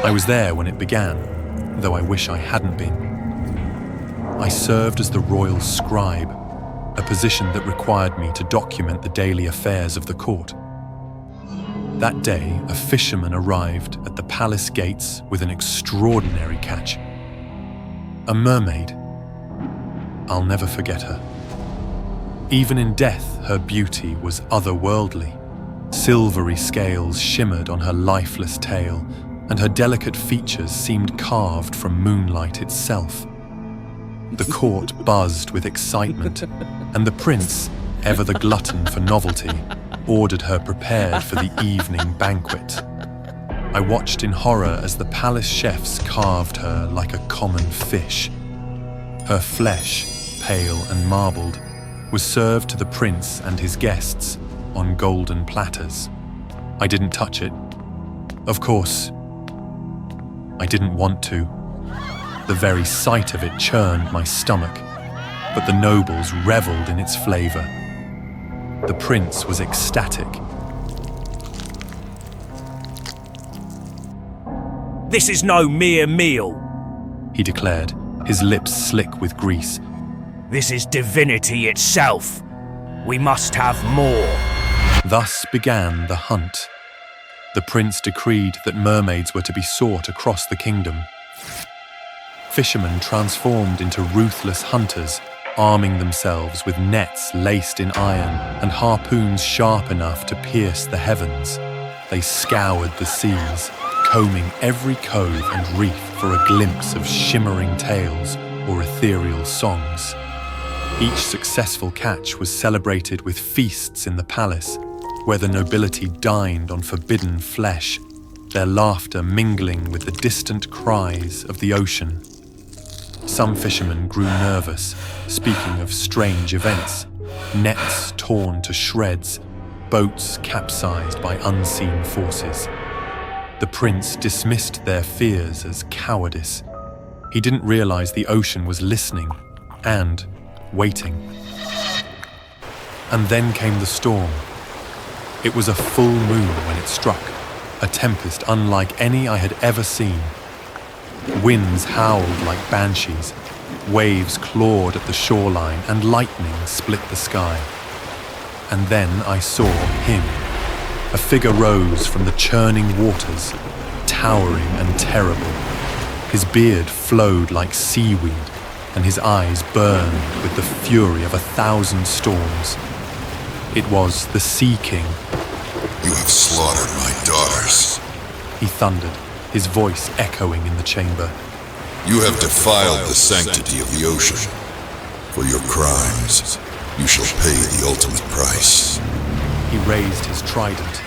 I was there when it began, though I wish I hadn't been. I served as the royal scribe, a position that required me to document the daily affairs of the court. That day, a fisherman arrived at the palace gates with an extraordinary catch. A mermaid. I'll never forget her. Even in death, her beauty was otherworldly. Silvery scales shimmered on her lifeless tail, and her delicate features seemed carved from moonlight itself. The court buzzed with excitement, and the prince, ever the glutton for novelty, ordered her prepared for the evening banquet. I watched in horror as the palace chefs carved her like a common fish. Her flesh, pale and marbled, was served to the prince and his guests on golden platters. I didn't touch it. Of course, I didn't want to. The very sight of it churned my stomach, but the nobles reveled in its flavor. The prince was ecstatic. "This is no mere meal," he declared, his lips slick with grease. "This is divinity itself. We must have more." Thus began the hunt. The prince decreed that mermaids were to be sought across the kingdom. Fishermen transformed into ruthless hunters, arming themselves with nets laced in iron and harpoons sharp enough to pierce the heavens. They scoured the seas, combing every cove and reef for a glimpse of shimmering tales or ethereal songs. Each successful catch was celebrated with feasts in the palace, where the nobility dined on forbidden flesh, their laughter mingling with the distant cries of the ocean. Some fishermen grew nervous, speaking of strange events, nets torn to shreds, boats capsized by unseen forces. The prince dismissed their fears as cowardice. He didn't realize the ocean was listening and waiting. And then came the storm. It was a full moon when it struck, a tempest unlike any I had ever seen. Winds howled like banshees, waves clawed at the shoreline, and lightning split the sky. And then I saw him. A figure rose from the churning waters, towering and terrible. His beard flowed like seaweed, and his eyes burned with the fury of 1,000 storms. It was the Sea King. "You have slaughtered my daughters," he thundered, his voice echoing in the chamber. "You have defiled the sanctity of the ocean. For your crimes, you shall pay the ultimate price." He raised his trident,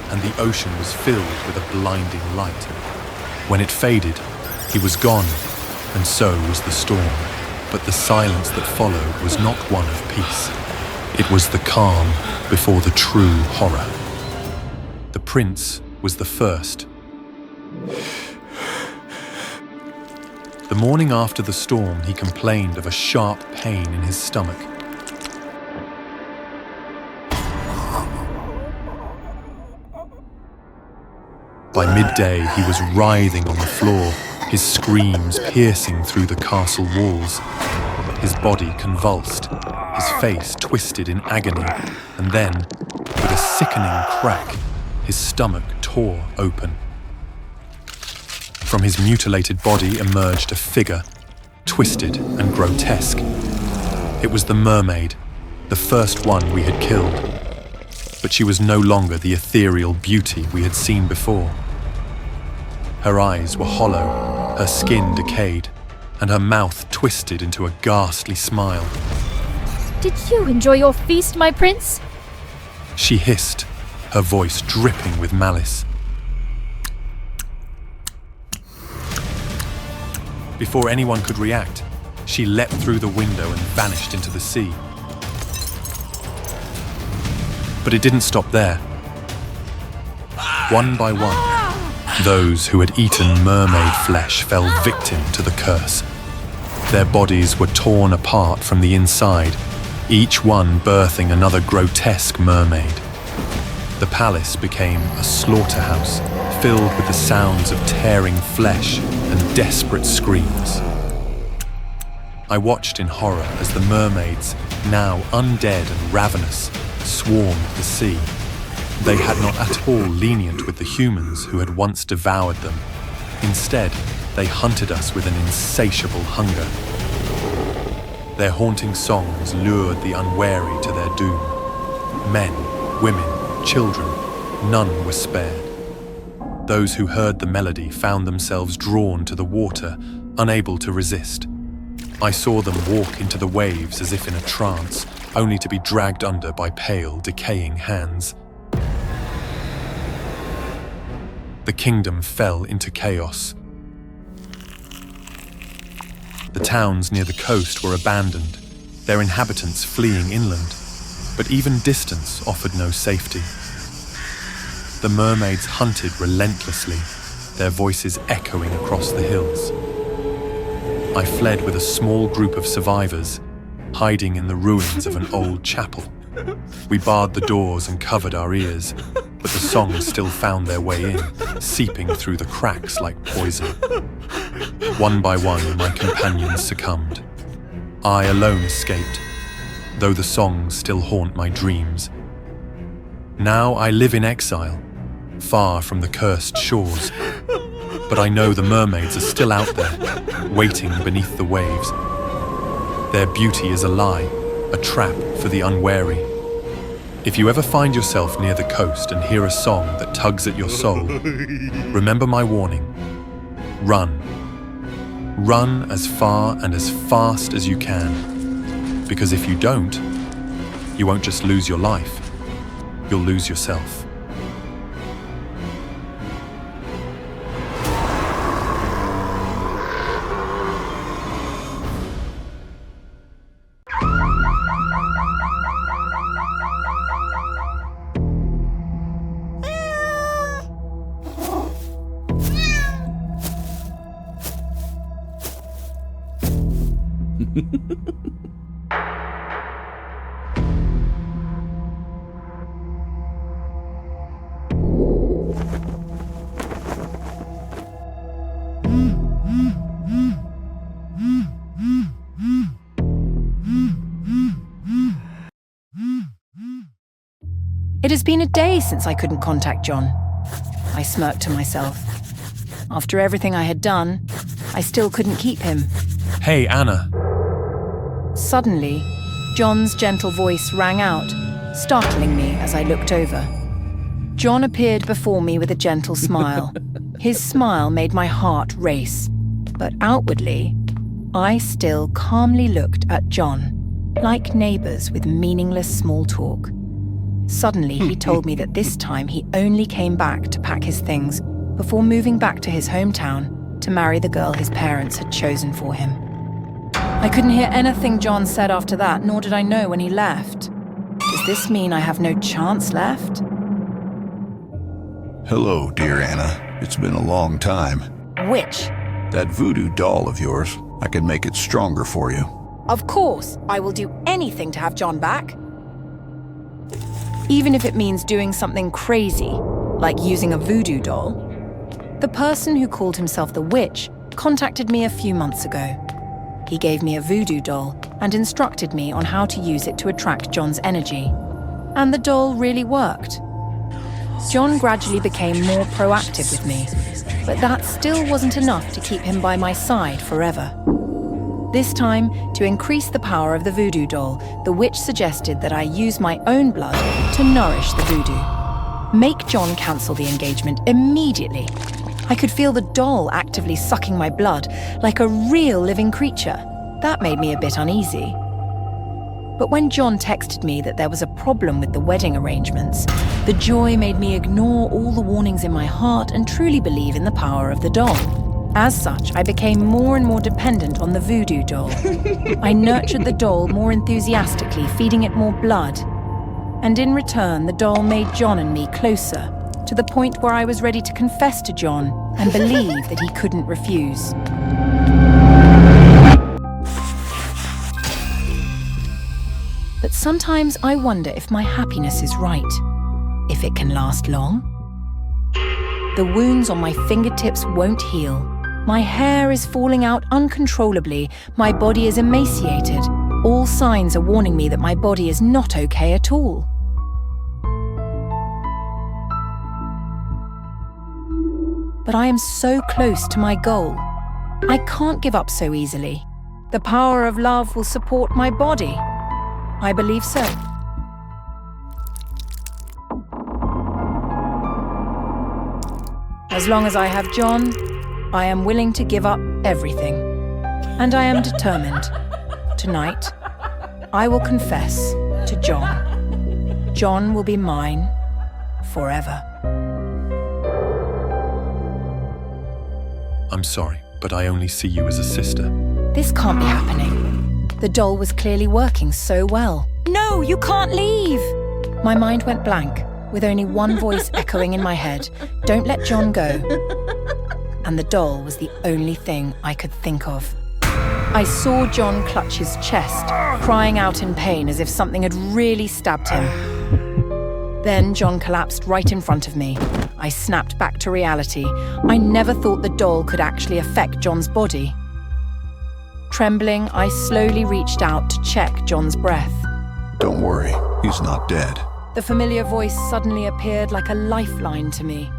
and the ocean was filled with a blinding light. When it faded, he was gone, and so was the storm. But the silence that followed was not one of peace. It was the calm before the true horror. The prince was the first. The morning after the storm, he complained of a sharp pain in his stomach. By midday, he was writhing on the floor, his screams piercing through the castle walls. His body convulsed, his face twisted in agony, and then, with a sickening crack, his stomach tore open. From his mutilated body emerged a figure, twisted and grotesque. It was the mermaid, the first one we had killed. But she was no longer the ethereal beauty we had seen before. Her eyes were hollow, her skin decayed, and her mouth twisted into a ghastly smile. "Did you enjoy your feast, my prince?" She hissed, her voice dripping with malice. Before anyone could react, she leapt through the window and vanished into the sea. But it didn't stop there. One by one, those who had eaten mermaid flesh fell victim to the curse. Their bodies were torn apart from the inside, each one birthing another grotesque mermaid. The palace became a slaughterhouse filled with the sounds of tearing flesh and desperate screams. I watched in horror as the mermaids, now undead and ravenous, swarmed the sea. They had not at all lenient with the humans who had once devoured them. Instead, they hunted us with an insatiable hunger. Their haunting songs lured the unwary to their doom. Men, women, children, none were spared. Those who heard the melody found themselves drawn to the water, unable to resist. I saw them walk into the waves as if in a trance, only to be dragged under by pale, decaying hands. The kingdom fell into chaos. The towns near the coast were abandoned, their inhabitants fleeing inland, but even distance offered no safety. The mermaids hunted relentlessly, their voices echoing across the hills. I fled with a small group of survivors, hiding in the ruins of an old chapel. We barred the doors and covered our ears, but the songs still found their way in, seeping through the cracks like poison. One by one, my companions succumbed. I alone escaped, though the songs still haunt my dreams. Now I live in exile, far from the cursed shores, but I know the mermaids are still out there, waiting beneath the waves. Their beauty is a lie, a trap for the unwary. If you ever find yourself near the coast and hear a song that tugs at your soul, remember my warning. Run. Run as far and as fast as you can. Because if you don't, you won't just lose your life, you'll lose yourself. It has been a day since I couldn't contact John. I smirked to myself. After everything I had done, I still couldn't keep him. Hey, Anna. Suddenly, John's gentle voice rang out, startling me as I looked over. John appeared before me with a gentle smile. His smile made my heart race. But outwardly, I still calmly looked at John, like neighbours with meaningless small talk. Suddenly, he told me that this time he only came back to pack his things before moving back to his hometown to marry the girl his parents had chosen for him. I couldn't hear anything John said after that, nor did I know when he left. Does this mean I have no chance left? Hello, dear Anna. It's been a long time. Which? That voodoo doll of yours, I can make it stronger for you. Of course, I will do anything to have John back. Even if it means doing something crazy, like using a voodoo doll. The person who called himself the witch contacted me a few months ago. He gave me a voodoo doll and instructed me on how to use it to attract John's energy. And the doll really worked. John gradually became more proactive with me, but that still wasn't enough to keep him by my side forever. This time, to increase the power of the voodoo doll, the witch suggested that I use my own blood to nourish the voodoo. Make John cancel the engagement immediately. I could feel the doll actively sucking my blood like a real living creature. That made me a bit uneasy. But when John texted me that there was a problem with the wedding arrangements, the joy made me ignore all the warnings in my heart and truly believe in the power of the doll. As such, I became more and more dependent on the voodoo doll. I nurtured the doll more enthusiastically, feeding it more blood. And in return, the doll made John and me closer, to the point where I was ready to confess to John and believe that he couldn't refuse. But sometimes I wonder if my happiness is right. If if it can last long. The wounds on my fingertips won't heal. My hair is falling out uncontrollably. My body is emaciated. All signs are warning me that my body is not okay at all. But I am so close to my goal. I can't give up so easily. The power of love will support my body. I believe so. As long as I have John, I am willing to give up everything. And I am determined. Tonight, I will confess to John. John will be mine forever. I'm sorry, but I only see you as a sister. This can't be happening. The doll was clearly working so well. No, you can't leave! My mind went blank, with only one voice echoing in my head. Don't let John go. And the doll was the only thing I could think of. I saw John clutch his chest, crying out in pain as if something had really stabbed him. Then John collapsed right in front of me. I snapped back to reality. I never thought the doll could actually affect John's body. Trembling, I slowly reached out to check John's breath. Don't worry, he's not dead. The familiar voice suddenly appeared like a lifeline to me.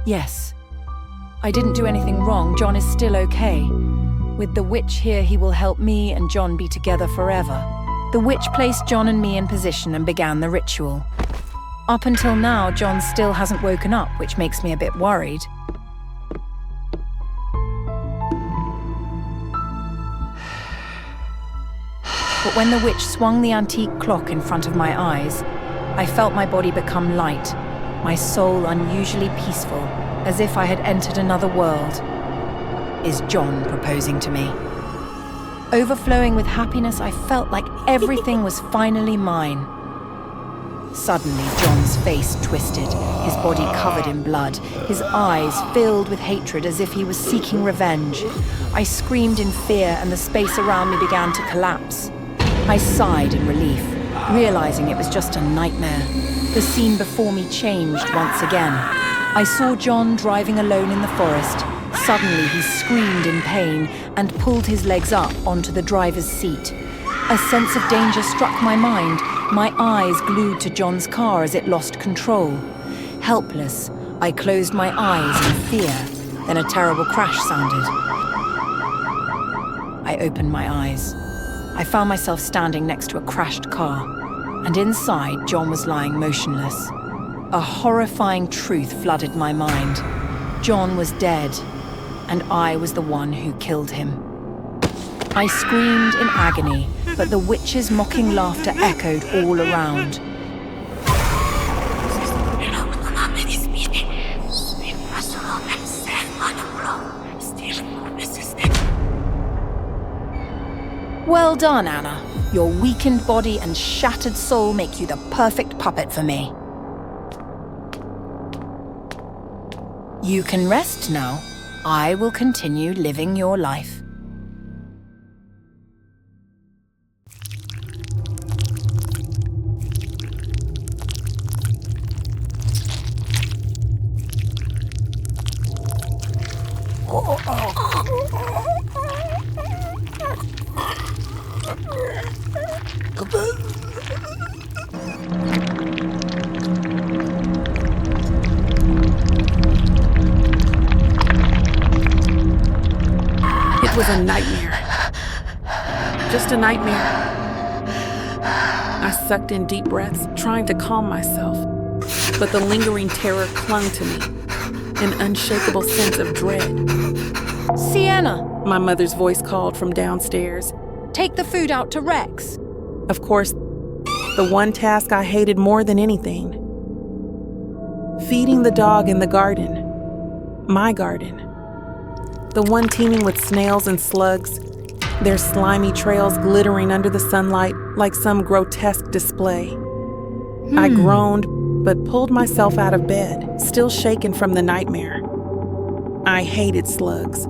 Yes, I didn't do anything wrong. John is still okay. With the witch here, he will help me and John be together forever. The witch placed John and me in position and began the ritual. Up until now, John still hasn't woken up, which makes me a bit worried. But when the witch swung the antique clock in front of my eyes, I felt my body become light, my soul unusually peaceful, as if I had entered another world. Is John proposing to me? Overflowing with happiness, I felt like everything was finally mine. Suddenly, John's face twisted, his body covered in blood, his eyes filled with hatred as if he was seeking revenge. I screamed in fear and the space around me began to collapse. I sighed in relief, realizing it was just a nightmare. The scene before me changed once again. I saw John driving alone in the forest. Suddenly, he screamed in pain and pulled his legs up onto the driver's seat. A sense of danger struck my mind, my eyes glued to John's car as it lost control. Helpless, I closed my eyes in fear. Then a terrible crash sounded. I opened my eyes. I found myself standing next to a crashed car, and inside, John was lying motionless. A horrifying truth flooded my mind. John was dead, and I was the one who killed him. I screamed in agony, but the witch's mocking laughter echoed all around. Well done, Anna. Your weakened body and shattered soul make you the perfect puppet for me. You can rest now. I will continue living your life. It was a nightmare. Just a nightmare. I sucked in deep breaths, trying to calm myself, but the lingering terror clung to me, an unshakable sense of dread. Sienna! My mother's voice called from downstairs. Take the food out to Rex. Of course, the one task I hated more than anything. Feeding the dog in the garden. My garden. The one teeming with snails and slugs, their slimy trails glittering under the sunlight like some grotesque display. I groaned, but pulled myself out of bed, still shaken from the nightmare. I hated slugs.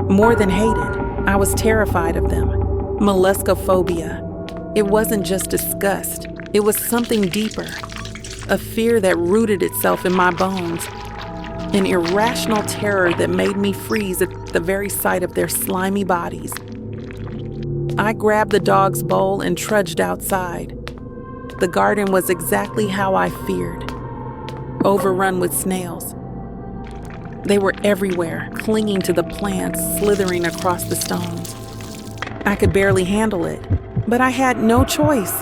More than hated, I was terrified of them. Molluscophobia. It wasn't just disgust, it was something deeper. a fear that rooted itself in my bones, an irrational terror that made me freeze at the very sight of their slimy bodies. I grabbed the dog's bowl and trudged outside. The garden was exactly how I feared, overrun with snails. They were everywhere, clinging to the plants, slithering across the stones. I could barely handle it, but I had no choice.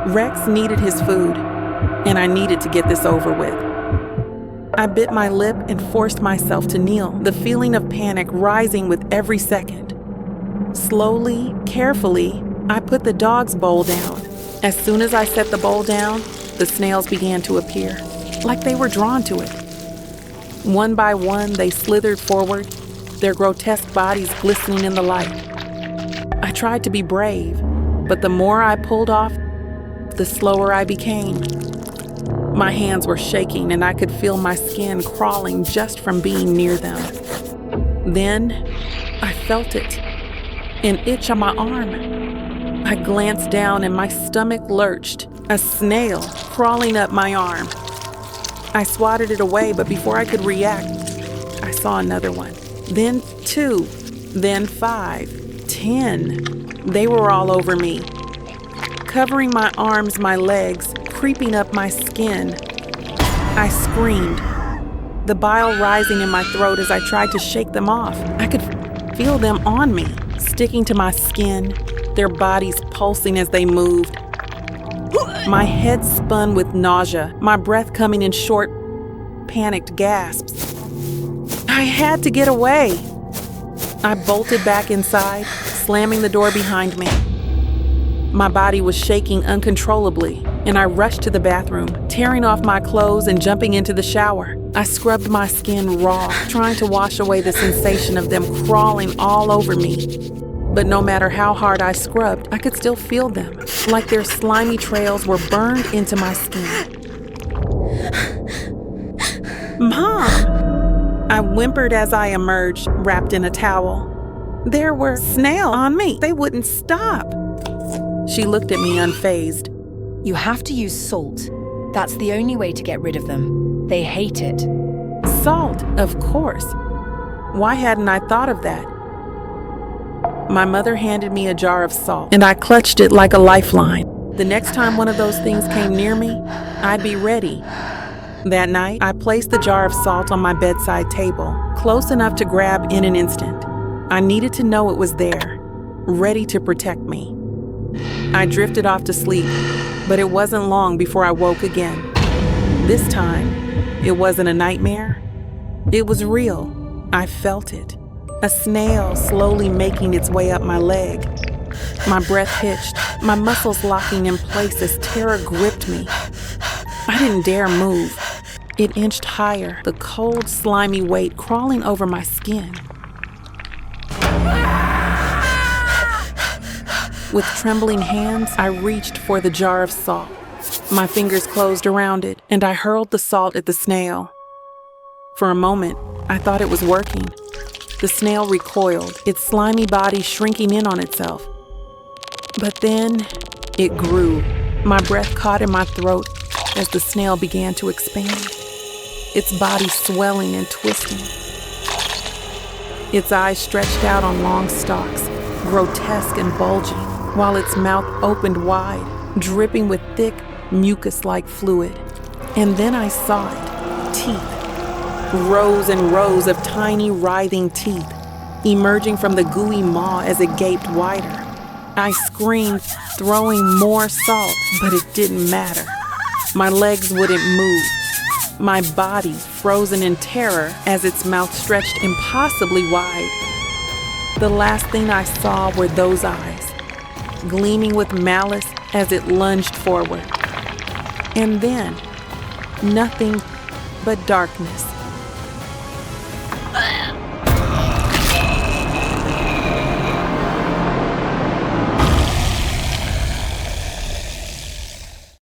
Rex needed his food, and I needed to get this over with. I bit my lip and forced myself to kneel, the feeling of panic rising with every second. Slowly, carefully, I put the dog's bowl down. As soon as I set the bowl down, the snails began to appear, like they were drawn to it. One by one, they slithered forward, their grotesque bodies glistening in the light. I tried to be brave, but the more I pulled off, the slower I became. My hands were shaking and I could feel my skin crawling just from being near them. Then, I felt it, an itch on my arm. I glanced down and my stomach lurched, a snail crawling up my arm. I swatted it away, but before I could react, I saw another one. Then 2, then 5, 10. They were all over me, covering my arms, my legs, creeping up my skin. I screamed, the bile rising in my throat as I tried to shake them off. I could feel them on me, sticking to my skin, their bodies pulsing as they moved. My head spun with nausea, my breath coming in short, panicked gasps. I had to get away. I bolted back inside, slamming the door behind me. My body was shaking uncontrollably, and I rushed to the bathroom, tearing off my clothes and jumping into the shower. I scrubbed my skin raw, trying to wash away the sensation of them crawling all over me. But no matter how hard I scrubbed, I could still feel them, like their slimy trails were burned into my skin. Mom! I whimpered as I emerged, wrapped in a towel. There were snails on me. They wouldn't stop. She looked at me unfazed. You have to use salt. That's the only way to get rid of them. They hate it. Salt, of course. Why hadn't I thought of that? My mother handed me a jar of salt, and I clutched it like a lifeline. The next time one of those things came near me, I'd be ready. That night, I placed the jar of salt on my bedside table, close enough to grab in an instant. I needed to know it was there, ready to protect me. I drifted off to sleep, but it wasn't long before I woke again. This time, it wasn't a nightmare. It was real. I felt it. A snail slowly making its way up my leg. My breath hitched, my muscles locking in place as terror gripped me. I didn't dare move. It inched higher, the cold, slimy weight crawling over my skin. With trembling hands, I reached for the jar of salt. My fingers closed around it, and I hurled the salt at the snail. For a moment, I thought it was working. The snail recoiled, its slimy body shrinking in on itself. But then, it grew. My breath caught in my throat as the snail began to expand, its body swelling and twisting. Its eyes stretched out on long stalks, grotesque and bulging, while its mouth opened wide, dripping with thick, mucus-like fluid. And then I saw it, teeth. Rows and rows of tiny, writhing teeth, emerging from the gooey maw as it gaped wider. I screamed, throwing more salt, but it didn't matter. My legs wouldn't move. My body frozen in terror as its mouth stretched impossibly wide. The last thing I saw were those eyes, gleaming with malice as it lunged forward. And then, nothing but darkness.